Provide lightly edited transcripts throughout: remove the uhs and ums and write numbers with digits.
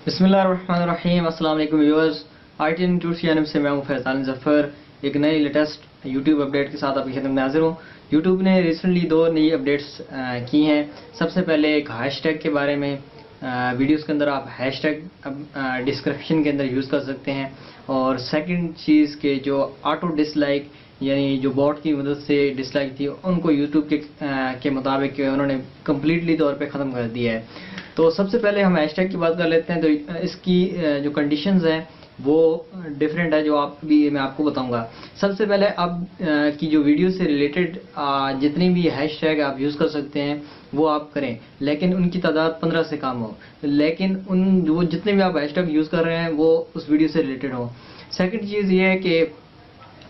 बिस्मिल्लाहिर्रहमानिर्रहीम। अस्सलाम वालेकुम व्यूअर्स, आईटी ट्यूटोस चैनल से मैं हूं फैज़ान ज़फ़र। एक नई लेटेस्ट यूट्यूब अपडेट के साथ आपकी खिदमत में हाजिर हूं। यूट्यूब ने रिसेंटली दो नई अपडेट्स की हैं। सबसे पहले एक हैशटैग के बारे में, वीडियोस के अंदर आप हैशटैग डिस्क्रिप्शन के अंदर यूज़ कर सकते हैं। और सेकंड चीज़ के जो ऑटो डिसलाइक यानी जो बॉट की मदद से डिसलाइक थी उनको यूट्यूब के मुताबिक उन्होंने कम्प्लीटली तौर पे ख़त्म कर दिया है। तो सबसे पहले हम हैशटैग की बात कर लेते हैं। तो इसकी जो कंडीशंस हैं वो डिफरेंट है, जो मैं आपको बताऊंगा। सबसे पहले अब की जो वीडियो से रिलेटेड जितनी भी हैशटैग आप यूज़ कर सकते हैं वो आप करें, लेकिन उनकी तादाद 15 से कम हो। लेकिन वो जितने भी आप हैशटैग यूज़ कर रहे हैं वो उस वीडियो से रिलेटेड हो। सेकंड चीज़ ये है कि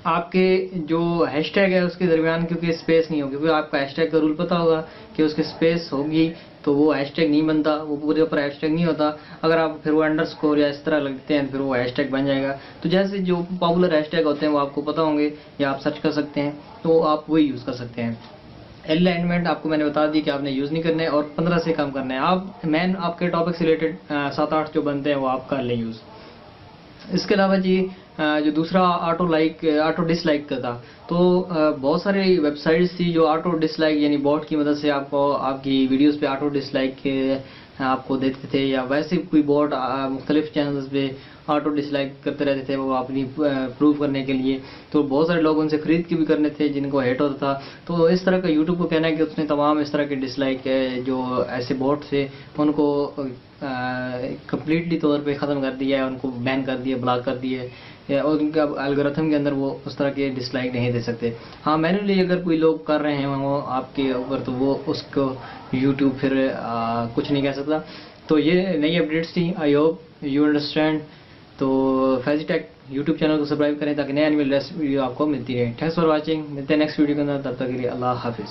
आपके जो हैशटैग है उसके दरमियान क्योंकि स्पेस नहीं होगी, क्योंकि आपका हैशटैग का रूल पता होगा कि उसकी स्पेस होगी तो वो हैशटैग नहीं बनता, वो पूरे ऊपर हैशटैग नहीं होता। अगर आप फिर वो अंडरस्कोर या इस तरह लगते हैं फिर वो हैशटैग बन जाएगा। तो जैसे जो पॉपुलर हैशटैग होते हैं वो आपको पता होंगे या आप सर्च कर सकते हैं, तो आप वही यूज़ कर सकते हैं। अलाइनमेंट आपको मैंने बता दी कि आपने यूज़ नहीं करना है और 15 से कम करना है। आप मेन आपके टॉपिक से रिलेटेड 7-8 जो बनते हैं वो आप कर लें यूज़। इसके अलावा जी जो दूसरा ऑटो डिसलाइक का था, तो बहुत सारे वेबसाइट्स थी जो ऑटो डिसलाइक यानी बॉट की मदद से आपको आपकी वीडियोस पे ऑटो डिसलाइक आपको देते थे, या वैसे कोई बॉट मुख्तलिफ चैनल्स पे ऑटो डिसलाइक करते रहते थे वो अपनी प्रूव करने के लिए। तो बहुत सारे लोग उनसे खरीद के भी करने थे जिनको हेट होता था। तो इस तरह का यूट्यूब को कहना है कि उसने तमाम इस तरह के डिसलाइक जो ऐसे बॉट थे उनको कम्प्लीटली तौर पे ख़त्म कर दिया है, उनको बैन कर दिया, ब्लॉक कर दिया, और उनका एल्गोरिथम के अंदर वो उस तरह के डिसलाइक नहीं दे सकते। हाँ, मैन्युअली अगर कोई लोग कर रहे हैं वो आपके ऊपर, तो वो उसको यूट्यूब फिर कुछ नहीं कह सकता। तो ये नई अपडेट्स थी, आई होप यू अंडरस्टैंड। तो फैजीटेक यूट्यूब चैनल को सब्सक्राइब करें ताकि नया वीडियो आपको मिलती रहे। Thanks for watching. मिलते हैं नेक्स्ट वीडियो के अंदर, तब तक के लिए अल्लाह हाफिज़।